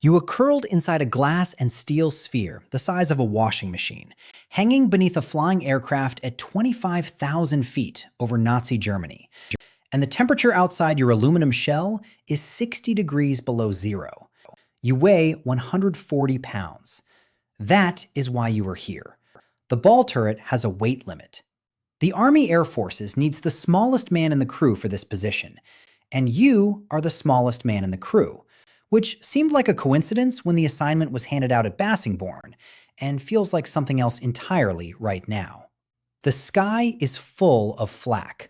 You were curled inside a glass and steel sphere the size of a washing machine, hanging beneath a flying aircraft at 25,000 feet over Nazi Germany. And the temperature outside your aluminum shell is 60 degrees below zero. You weigh 140 pounds. That is why you are here. The ball turret has a weight limit. The Army Air Forces needs the smallest man in the crew for this position, and you are the smallest man in the crew, which seemed like a coincidence when the assignment was handed out at Bassingbourn, and feels like something else entirely right now. The sky is full of flak.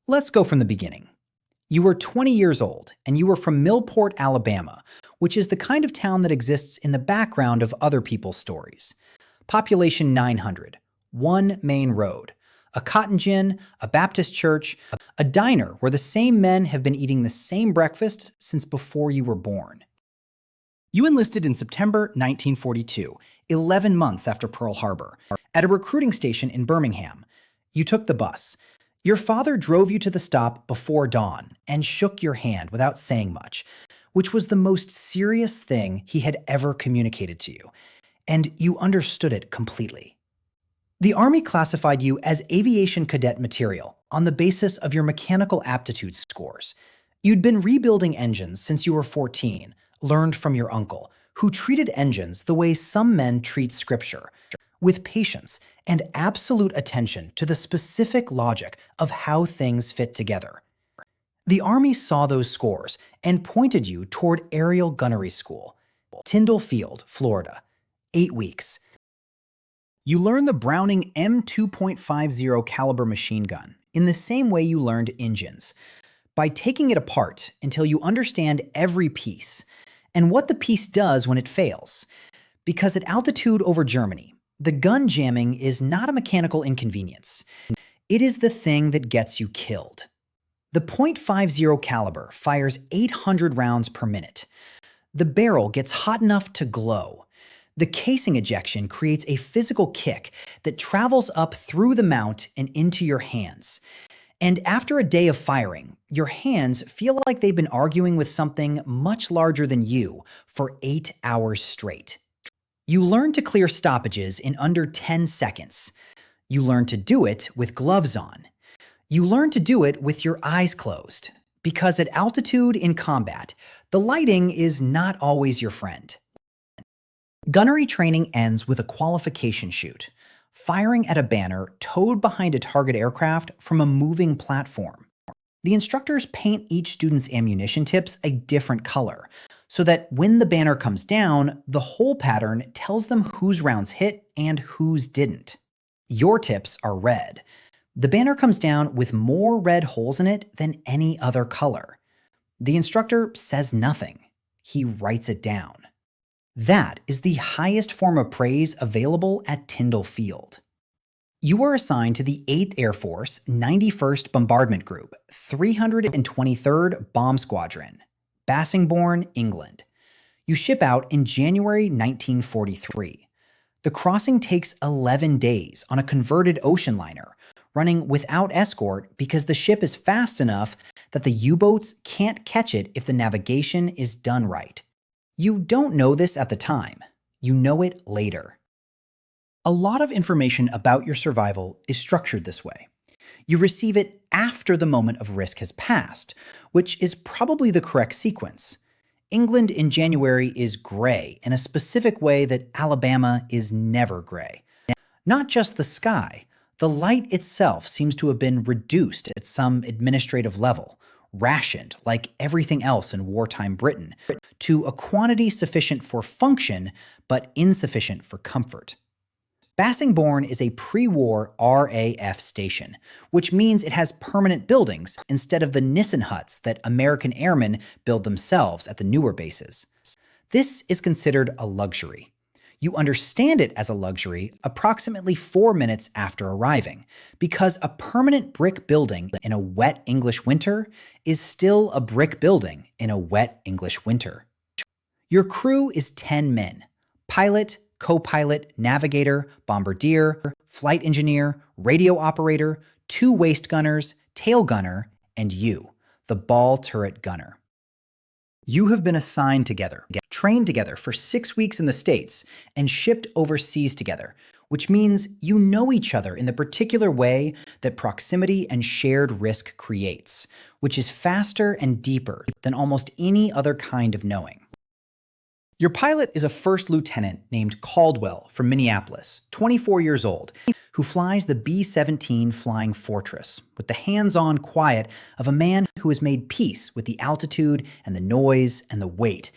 Let's go from the beginning. You were 20 years old, and you were from Millport, Alabama, which is the kind of town that exists in the background of other people's stories. Population 900, one main road, a cotton gin, a Baptist church, a diner where the same men have been eating the same breakfast since before you were born. You enlisted in September 1942, 11 months after Pearl Harbor, at a recruiting station in Birmingham. You took the bus. Your father drove you to the stop before dawn and shook your hand without saying much, which was the most serious thing he had ever communicated to you, and you understood it completely. The Army classified you as aviation cadet material on the basis of your mechanical aptitude scores. You'd been rebuilding engines since you were 14, learned from your uncle, who treated engines the way some men treat scripture, with patience and absolute attention to the specific logic of how things fit together. The Army saw those scores and pointed you toward Aerial Gunnery School, Tyndall Field, Florida. 8 weeks. You learn the Browning M2.50 caliber machine gun in the same way you learned engines, by taking it apart until you understand every piece and what the piece does when it fails. Because at altitude over Germany, the gun jamming is not a mechanical inconvenience. It is the thing that gets you killed. The .50 caliber fires 800 rounds per minute. The barrel gets hot enough to glow. The casing ejection creates a physical kick that travels up through the mount and into your hands. And after a day of firing, your hands feel like they've been arguing with something much larger than you for 8 hours straight. You learn to clear stoppages in under 10 seconds. You learn to do it with gloves on. You learn to do it with your eyes closed, because at altitude in combat, the lighting is not always your friend. Gunnery training ends with a qualification shoot, firing at a banner towed behind a target aircraft from a moving platform. The instructors paint each student's ammunition tips a different color, so that when the banner comes down, the whole pattern tells them whose rounds hit and whose didn't. Your tips are red. The banner comes down with more red holes in it than any other color. The instructor says nothing. He writes it down. That is the highest form of praise available at Tyndall Field. You were assigned to the 8th Air Force 91st Bombardment Group, 323rd Bomb Squadron, Bassingbourn, England. You ship out in January 1943. The crossing takes 11 days on a converted ocean liner, running without escort because the ship is fast enough that the U-boats can't catch it if the navigation is done right. You don't know this at the time. You know it later. A lot of information about your survival is structured this way. You receive it after the moment of risk has passed, which is probably the correct sequence. England in January is gray in a specific way that Alabama is never gray. Not just the sky, the light itself seems to have been reduced at some administrative level, rationed like everything else in wartime Britain, to a quantity sufficient for function but insufficient for comfort. Bassingbourn is a pre-war RAF station, which means it has permanent buildings instead of the Nissen huts that American airmen build themselves at the newer bases. This is considered a luxury. You understand it as a luxury approximately 4 minutes after arriving, because a permanent brick building in a wet English winter is still a brick building in a wet English winter. Your crew is 10 men: pilot, co-pilot, navigator, bombardier, flight engineer, radio operator, 2 waist gunners, tail gunner, and you, the ball turret gunner. You have been assigned together, trained together for 6 weeks in the States, and shipped overseas together, which means you know each other in the particular way that proximity and shared risk creates, which is faster and deeper than almost any other kind of knowing. Your pilot is a first lieutenant named Caldwell from Minneapolis, 24 years old, who flies the B-17 Flying Fortress with the hands-on quiet of a man who has made peace with the altitude and the noise and the weight,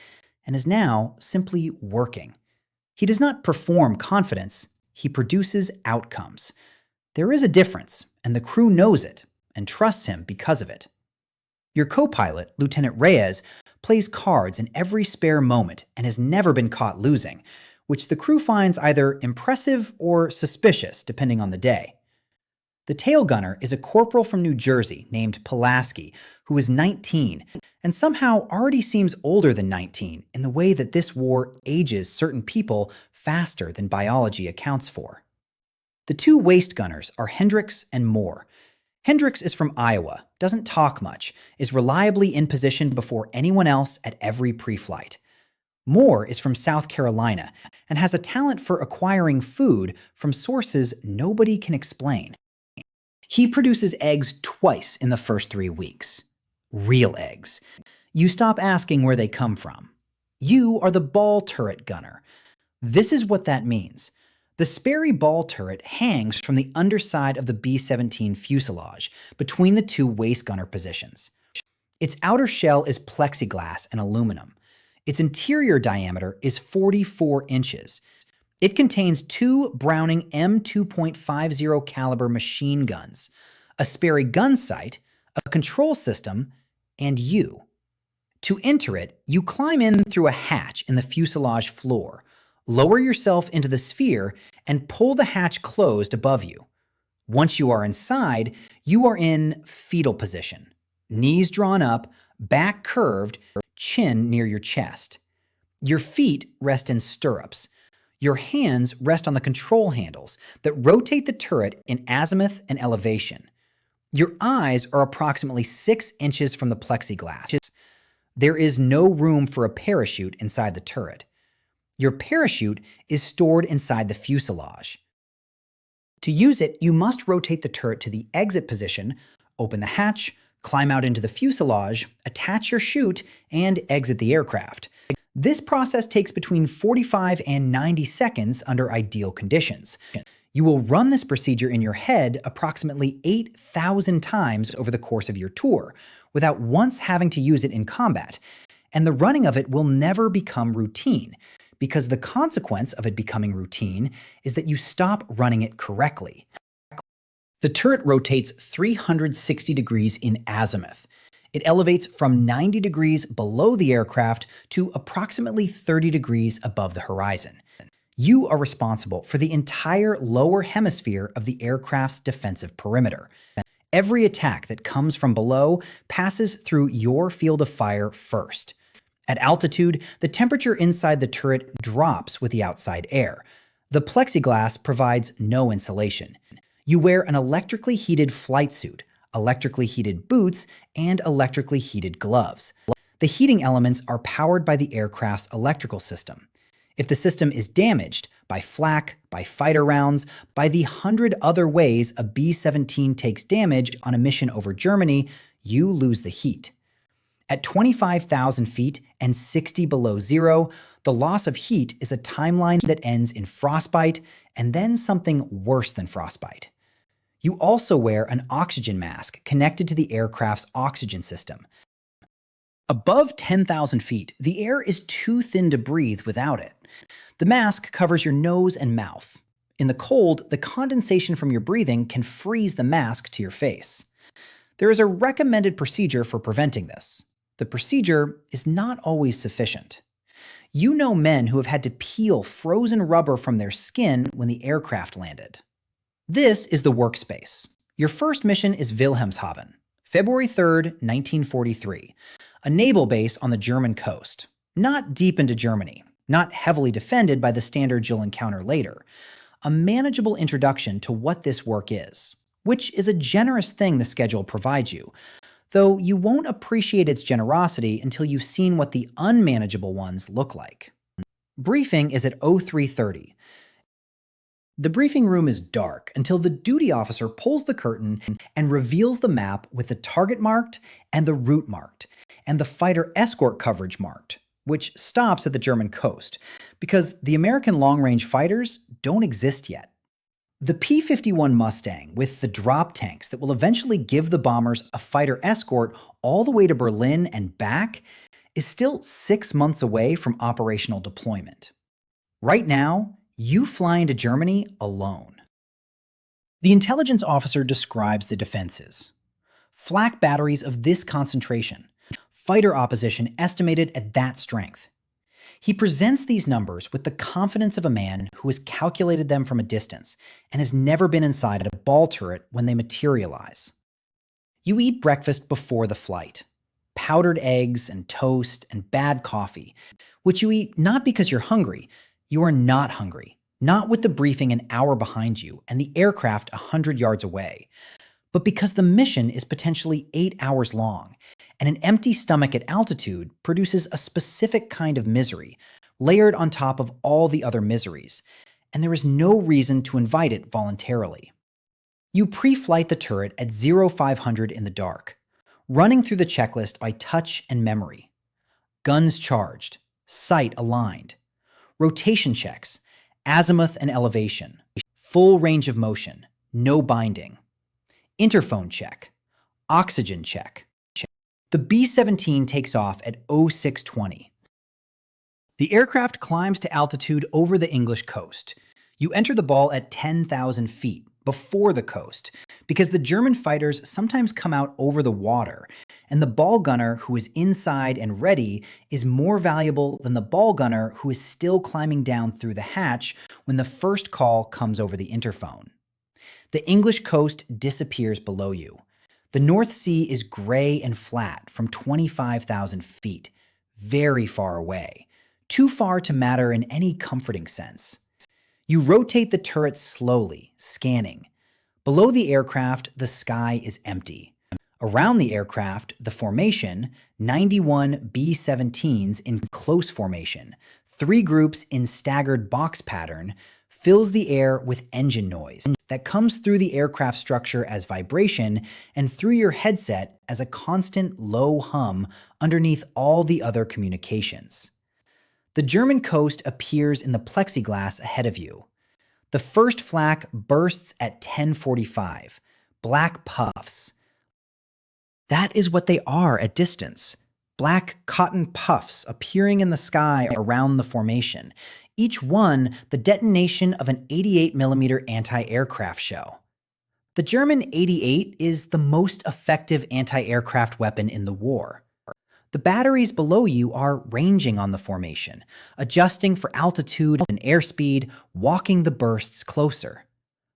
and is now simply working. He does not perform confidence, he produces outcomes. There is a difference, and the crew knows it and trusts him because of it. Your co-pilot, Lieutenant Reyes, plays cards in every spare moment and has never been caught losing, which the crew finds either impressive or suspicious, depending on the day. The tail gunner is a corporal from New Jersey named Pulaski, who is 19, and somehow already seems older than 19 in the way that this war ages certain people faster than biology accounts for. The two waist gunners are Hendricks and Moore. Hendricks is from Iowa, doesn't talk much, is reliably in position before anyone else at every pre-flight. Moore is from South Carolina and has a talent for acquiring food from sources nobody can explain. He produces eggs twice in the first 3 weeks. Real eggs. You stop asking where they come from. You are the ball turret gunner. This is what that means. The Sperry ball turret hangs from the underside of the B-17 fuselage, between the two waist gunner positions. Its outer shell is plexiglass and aluminum. Its interior diameter is 44 inches. It contains 2 Browning M2.50 caliber machine guns, a Sperry gun sight, a control system, and you. To enter it, you climb in through a hatch in the fuselage floor, lower yourself into the sphere, and pull the hatch closed above you. Once you are inside, you are in fetal position, knees drawn up, back curved, chin near your chest. Your feet rest in stirrups. Your hands rest on the control handles that rotate the turret in azimuth and elevation. Your eyes are approximately 6 inches from the plexiglass. There is no room for a parachute inside the turret. Your parachute is stored inside the fuselage. To use it, you must rotate the turret to the exit position, open the hatch, climb out into the fuselage, attach your chute, and exit the aircraft. This process takes between 45 and 90 seconds under ideal conditions. You will run this procedure in your head approximately 8,000 times over the course of your tour, without once having to use it in combat, and the running of it will never become routine, because the consequence of it becoming routine is that you stop running it correctly. The turret rotates 360 degrees in azimuth. It elevates from 90 degrees below the aircraft to approximately 30 degrees above the horizon. You are responsible for the entire lower hemisphere of the aircraft's defensive perimeter. Every attack that comes from below passes through your field of fire first. At altitude, the temperature inside the turret drops with the outside air. The plexiglass provides no insulation. You wear an electrically heated flight suit, electrically heated boots, and electrically heated gloves. The heating elements are powered by the aircraft's electrical system. If the system is damaged by flak, by fighter rounds, by the 100 other ways a B-17 takes damage on a mission over Germany, you lose the heat. At 25,000 feet and 60 below zero, the loss of heat is a timeline that ends in frostbite and then something worse than frostbite. You also wear an oxygen mask connected to the aircraft's oxygen system. Above 10,000 feet, the air is too thin to breathe without it. The mask covers your nose and mouth. In the cold, the condensation from your breathing can freeze the mask to your face. There is a recommended procedure for preventing this. The procedure is not always sufficient. You know men who have had to peel frozen rubber from their skin when the aircraft landed. This is the workspace. Your first mission is Wilhelmshaven, February 3rd, 1943, a naval base on the German coast. Not deep into Germany, not heavily defended by the standards you'll encounter later. A manageable introduction to what this work is, which is a generous thing the schedule provides you. though you won't appreciate its generosity until you've seen what the unmanageable ones look like. Briefing is at 0330. The briefing room is dark until the duty officer pulls the curtain and reveals the map with the target marked and the route marked, and the fighter escort coverage marked, which stops at the German coast, because the American long-range fighters don't exist yet. The P-51 Mustang, with the drop tanks that will eventually give the bombers a fighter escort all the way to Berlin and back, is still 6 months away from operational deployment. Right now, you fly into Germany alone. The intelligence officer describes the defenses. Flak batteries of this concentration, fighter opposition estimated at that strength. He presents these numbers with the confidence of a man who has calculated them from a distance and has never been inside a ball turret when they materialize. You eat breakfast before the flight. Powdered eggs and toast and bad coffee, which you eat not because you're hungry. You are not hungry, not with the briefing an hour behind you and the aircraft 100 yards away, but because the mission is potentially 8 hours long, and an empty stomach at altitude produces a specific kind of misery, layered on top of all the other miseries, and there is no reason to invite it voluntarily. You pre-flight the turret at 0500 in the dark, running through the checklist by touch and memory. Guns charged, sight aligned, rotation checks, azimuth and elevation, full range of motion, no binding, interphone check, oxygen check. The B-17 takes off at 0620. The aircraft climbs to altitude over the English coast. You enter the ball at 10,000 feet, before the coast, because the German fighters sometimes come out over the water, and the ball gunner who is inside and ready is more valuable than the ball gunner who is still climbing down through the hatch when the first call comes over the interphone. The English coast disappears below you. The North Sea is gray and flat from 25,000 feet, very far away, too far to matter in any comforting sense. You rotate the turret slowly, scanning. Below the aircraft, the sky is empty. Around the aircraft, the formation, 91 B-17s in close formation, 3 groups in staggered box pattern, fills the air with engine noise that comes through the aircraft structure as vibration and through your headset as a constant low hum underneath all the other communications. The German coast appears in the plexiglass ahead of you. The first flak bursts at 10:45, black puffs. That is what they are at distance. Black cotton puffs appearing in the sky around the formation, each one the detonation of an 88mm anti-aircraft shell. The German 88 is the most effective anti-aircraft weapon in the war. The batteries below you are ranging on the formation, adjusting for altitude and airspeed, walking the bursts closer.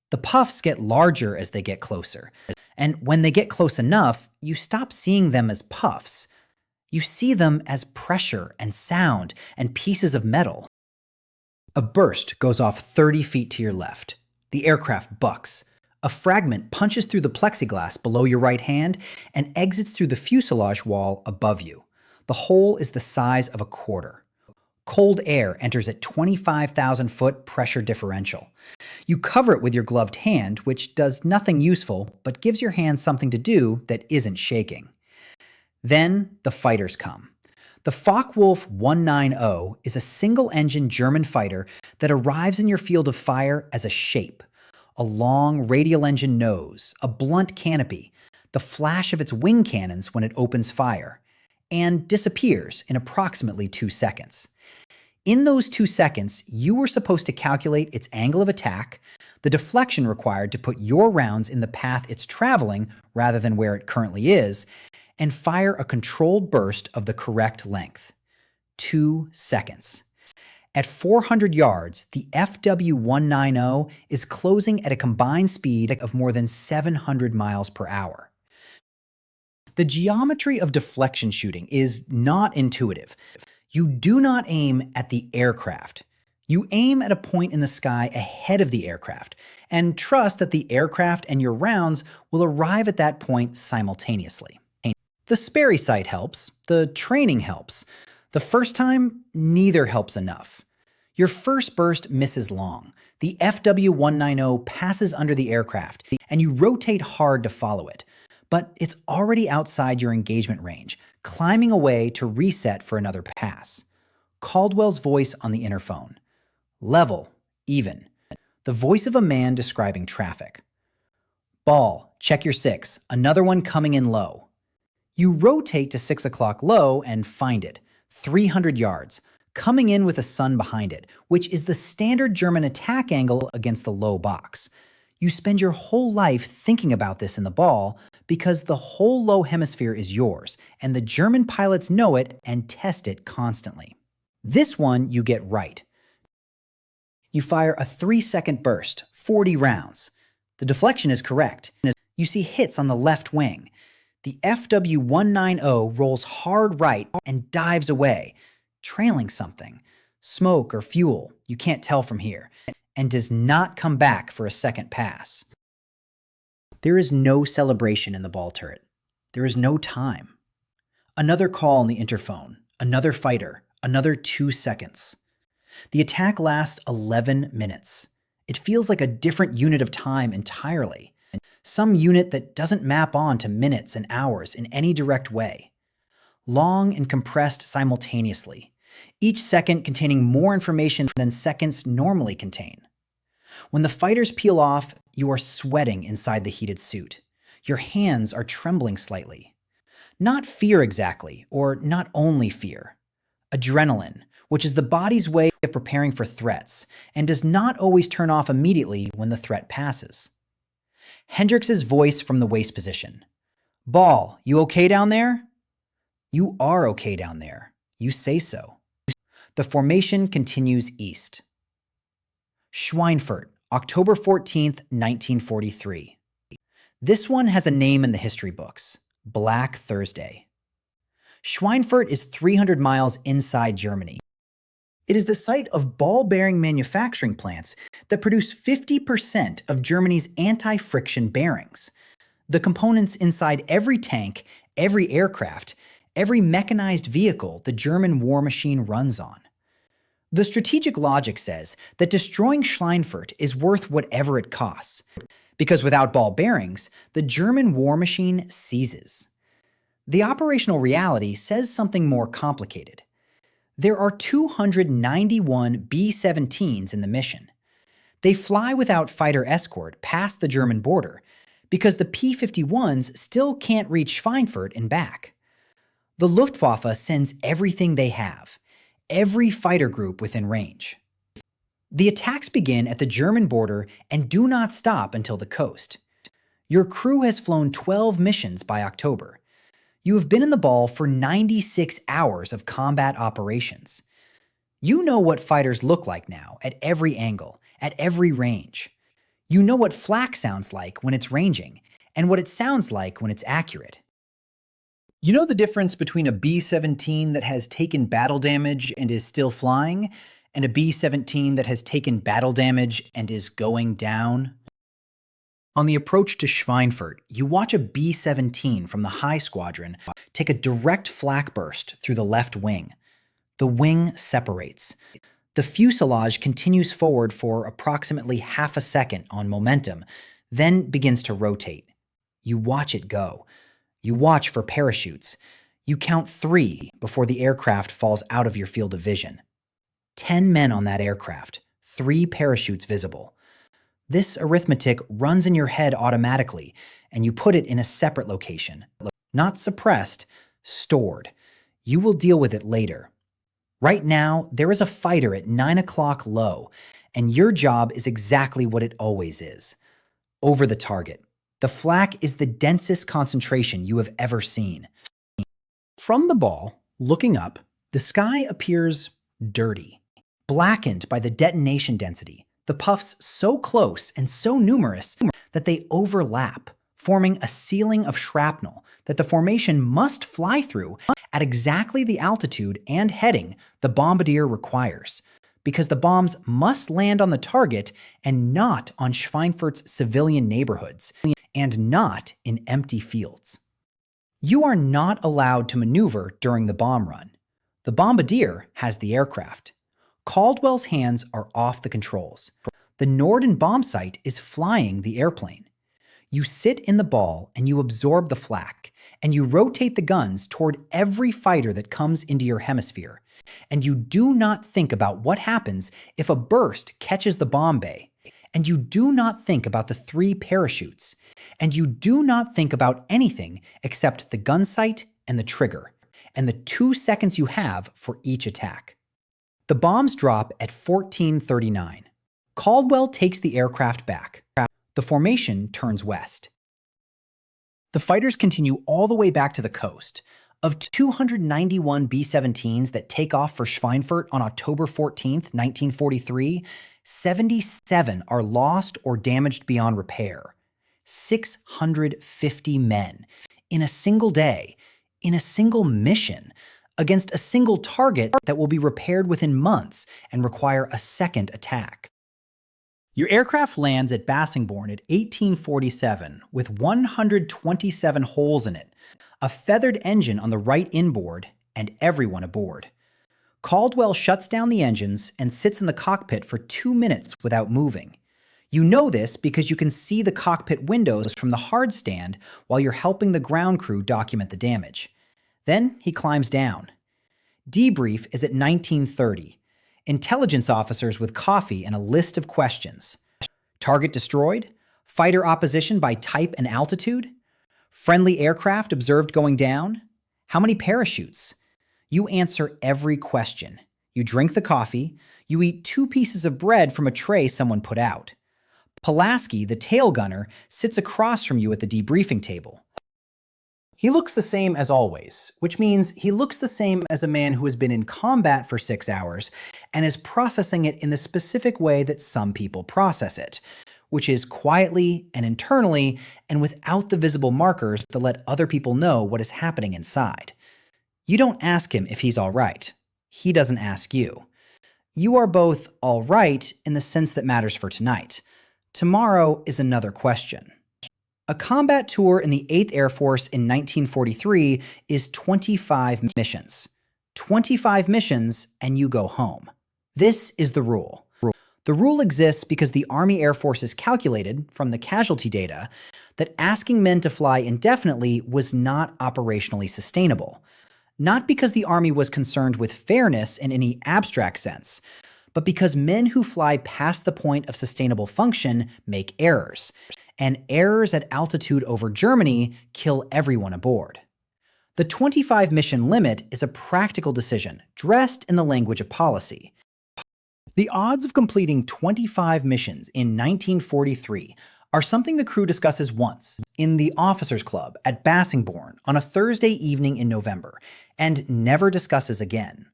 The puffs get larger as they get closer, and when they get close enough, you stop seeing them as puffs. You see them as pressure and sound and pieces of metal. A burst goes off 30 feet to your left. The aircraft bucks. A fragment punches through the plexiglass below your right hand and exits through the fuselage wall above you. The hole is the size of a quarter. Cold air enters at 25,000 foot pressure differential. You cover it with your gloved hand, which does nothing useful, but gives your hand something to do that isn't shaking. Then the fighters come. The Focke-Wulf 190 is a single-engine German fighter that arrives in your field of fire as a shape. A long radial engine nose, a blunt canopy, the flash of its wing cannons when it opens fire, and disappears in approximately 2 seconds. In those 2 seconds, you were supposed to calculate its angle of attack, the deflection required to put your rounds in the path it's traveling rather than where it currently is, and fire a controlled burst of the correct length. 2 seconds. At 400 yards, the FW-190 is closing at a combined speed of more than 700 miles per hour. The geometry of deflection shooting is not intuitive. You do not aim at the aircraft. You aim at a point in the sky ahead of the aircraft and trust that the aircraft and your rounds will arrive at that point simultaneously. The Sperry sight helps, the training helps. The first time, neither helps enough. Your first burst misses long. The FW190 passes under the aircraft, and you rotate hard to follow it. But it's already outside your engagement range, climbing away to reset for another pass. Caldwell's voice on the interphone. Level, even. The voice of a man describing traffic. Ball, check your 6, another one coming in low. You rotate to 6 o'clock low and find it, 300 yards, coming in with the sun behind it, which is the standard German attack angle against the low box. You spend your whole life thinking about this in the ball because the whole low hemisphere is yours, and the German pilots know it and test it constantly. This one you get right. You fire a 3-second burst, 40 rounds. The deflection is correct. You see hits on the left wing. The FW190 rolls hard right and dives away, trailing something, smoke or fuel, you can't tell from here, and does not come back for a second pass. There is no celebration in the ball turret. There is no time. Another call on the interphone, another fighter, another 2 seconds. The attack lasts 11 minutes. It feels like a different unit of time entirely. Some unit that doesn't map on to minutes and hours in any direct way. Long and compressed simultaneously, each second containing more information than seconds normally contain. When the fighters peel off, you are sweating inside the heated suit. Your hands are trembling slightly. Not fear exactly, or not only fear. Adrenaline, which is the body's way of preparing for threats, and does not always turn off immediately when the threat passes. Hendrix's voice from the waist position. Ball, you okay down there? You are okay down there. You say so. The formation continues east. Schweinfurt, October 14th, 1943. This one has a name in the history books. Black Thursday. Schweinfurt is 300 miles inside Germany. It is the site of ball-bearing manufacturing plants that produce 50% of Germany's anti-friction bearings. The components inside every tank, every aircraft, every mechanized vehicle the German war machine runs on. The strategic logic says that destroying Schweinfurt is worth whatever it costs, because without ball bearings, the German war machine seizes. The operational reality says something more complicated. There are 291 B-17s in the mission. They fly without fighter escort past the German border because the P-51s still can't reach Schweinfurt and back. The Luftwaffe sends everything they have, every fighter group within range. The attacks begin at the German border and do not stop until the coast. Your crew has flown 12 missions by October. You have been in the ball for 96 hours of combat operations. You know what fighters look like now at every angle, at every range. You know what flak sounds like when it's ranging, and what it sounds like when it's accurate. You know the difference between a B-17 that has taken battle damage and is still flying, and a B-17 that has taken battle damage and is going down? On the approach to Schweinfurt, you watch a B-17 from the high squadron take a direct flak burst through the left wing. The wing separates. The fuselage continues forward for approximately half a second on momentum, then begins to rotate. You watch it go. You watch for parachutes. You count 3 before the aircraft falls out of your field of vision. 10 men on that aircraft, 3 parachutes visible. This arithmetic runs in your head automatically, and you put it in a separate location. Not suppressed, stored. You will deal with it later. Right now, there is a fighter at 9 o'clock low, and your job is exactly what it always is. Over the target. The flak is the densest concentration you have ever seen. From the ball, looking up, the sky appears dirty, blackened by the detonation density. The puffs so close and so numerous that they overlap, forming a ceiling of shrapnel that the formation must fly through at exactly the altitude and heading the bombardier requires, because the bombs must land on the target and not on Schweinfurt's civilian neighborhoods, and not in empty fields. You are not allowed to maneuver during the bomb run. The bombardier has the aircraft. Caldwell's hands are off the controls. The Norden bomb sight is flying the airplane. You sit in the ball and you absorb the flak, and you rotate the guns toward every fighter that comes into your hemisphere. And you do not think about what happens if a burst catches the bomb bay. And you do not think about the 3 parachutes. And you do not think about anything except the gun sight and the trigger, and the 2 seconds you have for each attack. The bombs drop at 14:39. Caldwell takes the aircraft back. The formation turns west. The fighters continue all the way back to the coast. Of 291 B-17s that take off for Schweinfurt on October 14, 1943, 77 are lost or damaged beyond repair. 650 men in a single day, in a single mission, against a single target that will be repaired within months and require a second attack. Your aircraft lands at Bassingbourn at 1847 with 127 holes in it, a feathered engine on the right inboard, and everyone aboard. Caldwell shuts down the engines and sits in the cockpit for 2 minutes without moving. You know this because you can see the cockpit windows from the hard stand while you're helping the ground crew document the damage. Then he climbs down. Debrief is at 19:30. Intelligence officers with coffee and a list of questions. Target destroyed? Fighter opposition by type and altitude? Friendly aircraft observed going down? How many parachutes? You answer every question. You drink the coffee. You eat 2 pieces of bread from a tray someone put out. Pulaski, the tail gunner, sits across from you at the debriefing table. He looks the same as always, which means he looks the same as a man who has been in combat for 6 hours and is processing it in the specific way that some people process it, which is quietly and internally and without the visible markers that let other people know what is happening inside. You don't ask him if he's all right. He doesn't ask you. You are both all right in the sense that matters for tonight. Tomorrow is another question. A combat tour in the 8th Air Force in 1943 is 25 missions. 25 missions and you go home. This is the rule. The rule exists because the Army Air Forces calculated, from the casualty data, that asking men to fly indefinitely was not operationally sustainable. Not because the Army was concerned with fairness in any abstract sense, but because men who fly past the point of sustainable function make errors, and errors at altitude over Germany kill everyone aboard. The 25 mission limit is a practical decision, dressed in the language of policy. The odds of completing 25 missions in 1943 are something the crew discusses once in the Officers Club at Bassingbourn on a Thursday evening in November, and never discusses again.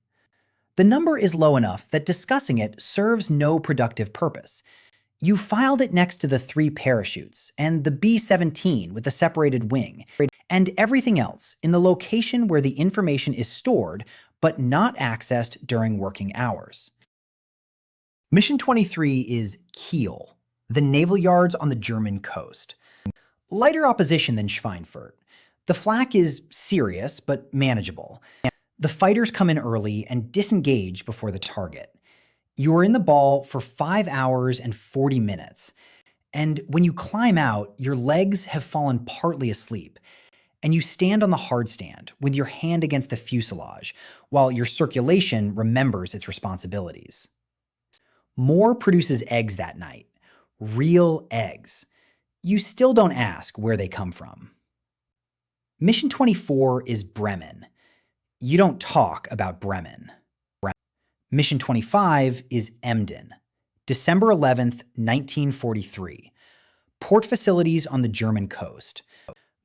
The number is low enough that discussing it serves no productive purpose. You filed it next to the 3 parachutes and the B-17 with the separated wing, and everything else in the location where the information is stored but not accessed during working hours. Mission 23 is Kiel, the naval yards on the German coast. Lighter opposition than Schweinfurt. The flak is serious but manageable. The fighters come in early and disengage before the target. You are in the ball for 5 hours and 40 minutes. And when you climb out, your legs have fallen partly asleep. And you stand on the hard stand with your hand against the fuselage while your circulation remembers its responsibilities. Moore produces eggs that night. Real eggs. You still don't ask where they come from. Mission 24 is Bremen. You don't talk about Bremen. Mission 25 is Emden, December 11th, 1943. Port facilities on the German coast.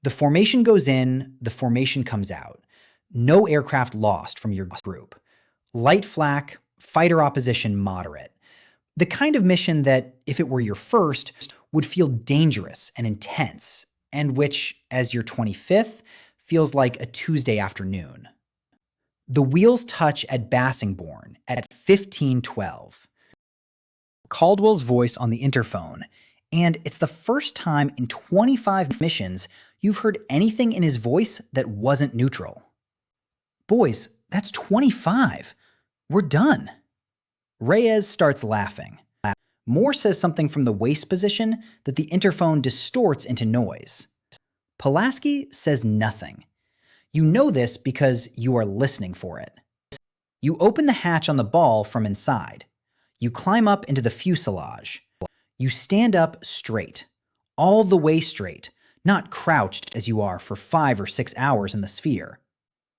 The formation goes in, the formation comes out. No aircraft lost from your group. Light flak, fighter opposition moderate. The kind of mission that, if it were your first, would feel dangerous and intense, and which, as your 25th, feels like a Tuesday afternoon. The wheels touch at Bassingbourn at 15:12. Caldwell's voice on the interphone, And it's the first time in 25 missions you've heard anything in his voice that wasn't neutral. Boys, that's 25. We're done. Reyes starts laughing. Moore says something from the waist position that the interphone distorts into noise. Pulaski says nothing. You know this because you are listening for it. You open the hatch on the ball from inside. You climb up into the fuselage. You stand up straight, all the way straight, not crouched as you are for 5 or 6 hours in the sphere.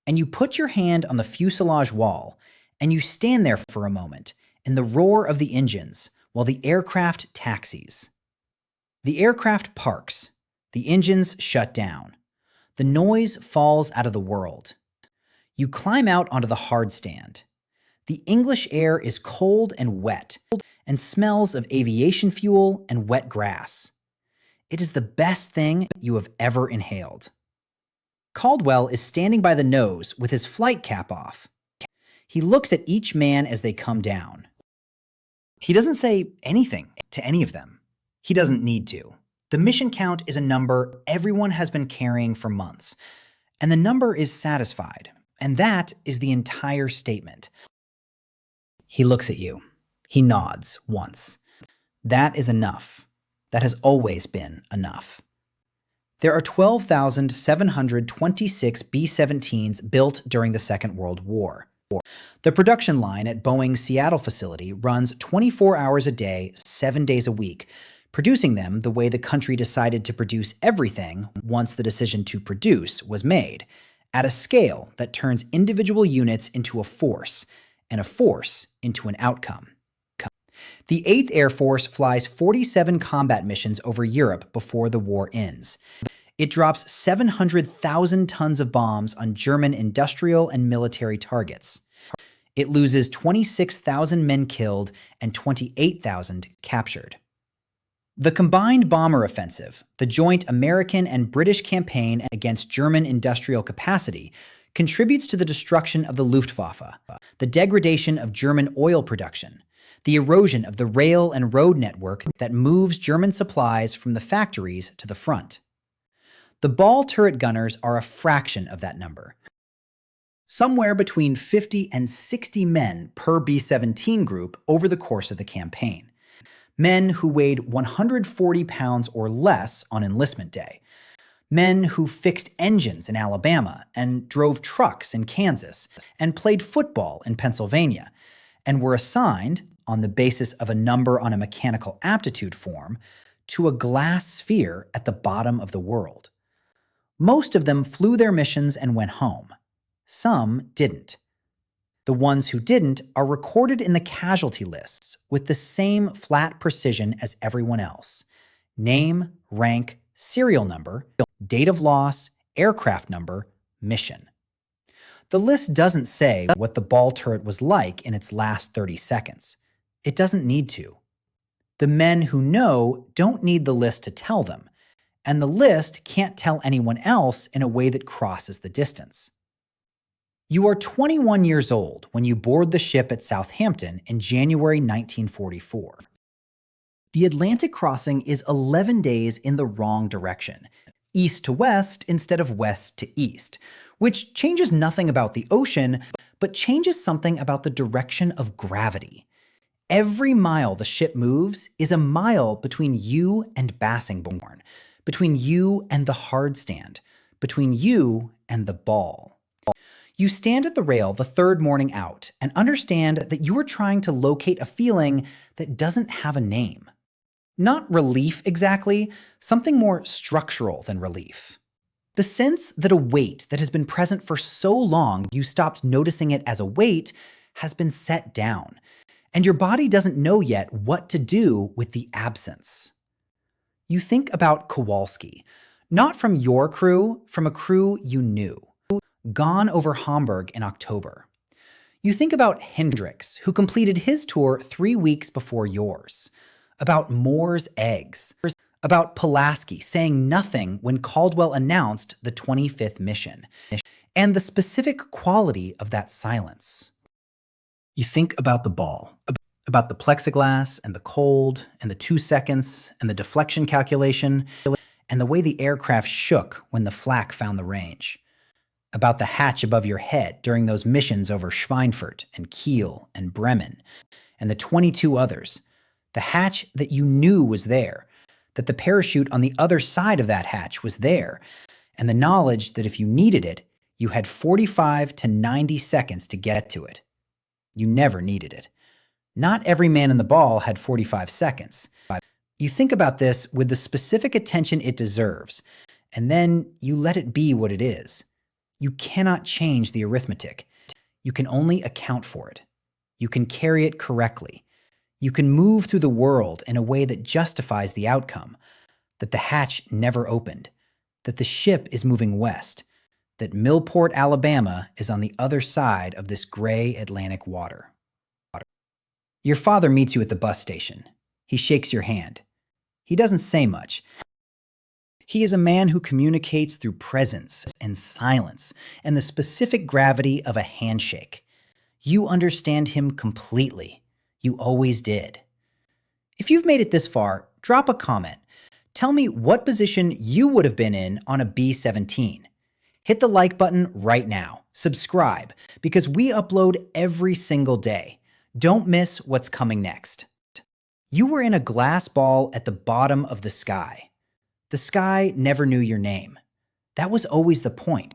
And you put your hand on the fuselage wall, and you stand there for a moment in the roar of the engines while the aircraft taxis. The aircraft parks. The engines shut down. The noise falls out of the world. You climb out onto the hard stand. The English air is cold and wet and smells of aviation fuel and wet grass. It is the best thing you have ever inhaled. Caldwell is standing by the nose with his flight cap off. He looks at each man as they come down. He doesn't say anything to any of them. He doesn't need to. The mission count is a number everyone has been carrying for months, and the number is satisfied, and that is the entire statement. He looks at you. He nods once. That is enough. That has always been enough. There are 12,726 B-17s built during the Second World War. The production line at Boeing's Seattle facility runs 24 hours a day, 7 days a week, producing them the way the country decided to produce everything once the decision to produce was made, at a scale that turns individual units into a force, and a force into an outcome. The 8th Air Force flies 47 combat missions over Europe before the war ends. It drops 700,000 tons of bombs on German industrial and military targets. It loses 26,000 men killed and 28,000 captured. The combined bomber offensive, the joint American and British campaign against German industrial capacity, contributes to the destruction of the Luftwaffe, the degradation of German oil production, the erosion of the rail and road network that moves German supplies from the factories to the front. The ball turret gunners are a fraction of that number. Somewhere between 50 and 60 men per B-17 group over the course of the campaign. Men who weighed 140 pounds or less on enlistment day. Men who fixed engines in Alabama and drove trucks in Kansas and played football in Pennsylvania and were assigned, on the basis of a number on a mechanical aptitude form, to a glass sphere at the bottom of the world. Most of them flew their missions and went home. Some didn't. The ones who didn't are recorded in the casualty lists with the same flat precision as everyone else. Name, rank, serial number, date of loss, aircraft number, mission. The list doesn't say what the ball turret was like in its last 30 seconds. It doesn't need to. The men who know don't need the list to tell them, and the list can't tell anyone else in a way that crosses the distance. You are 21 years old when you board the ship at Southampton in January 1944. The Atlantic crossing is 11 days in the wrong direction, east to west instead of west to east, which changes nothing about the ocean, but changes something about the direction of gravity. Every mile the ship moves is a mile between you and Bassingbourn, between you and the hard stand, between you and the ball. You stand at the rail the third morning out and understand that you are trying to locate a feeling that doesn't have a name. Not relief exactly, something more structural than relief. The sense that a weight that has been present for so long you stopped noticing it as a weight has been set down, and your body doesn't know yet what to do with the absence. You think about Kowalski, not from your crew, from a crew you knew, gone over Hamburg in October. You think about Hendricks, who completed his tour 3 weeks before yours, about Moore's eggs, about Pulaski saying nothing when Caldwell announced the 25th mission, and the specific quality of that silence. You think about the ball, about the plexiglass and the cold and the 2 seconds and the deflection calculation and the way the aircraft shook when the flak found the range. About the hatch above your head during those missions over Schweinfurt and Kiel and Bremen and the 22 others. The hatch that you knew was there, that the parachute on the other side of that hatch was there, and the knowledge that if you needed it, you had 45 to 90 seconds to get to it. You never needed it. Not every man in the ball had 45 seconds. You think about this with the specific attention it deserves, and then you let it be what it is. You cannot change the arithmetic. You can only account for it. You can carry it correctly. You can move through the world in a way that justifies the outcome, that the hatch never opened, that the ship is moving west, that Millport, Alabama is on the other side of this gray Atlantic water. Your father meets you at the bus station. He shakes your hand. He doesn't say much. He is a man who communicates through presence and silence and the specific gravity of a handshake. You understand him completely. You always did. If you've made it this far, drop a comment. Tell me what position you would have been in on a B-17. Hit the like button right now. Subscribe, because we upload every single day. Don't miss what's coming next. You were in a glass ball at the bottom of the sky. The sky never knew your name. That was always the point.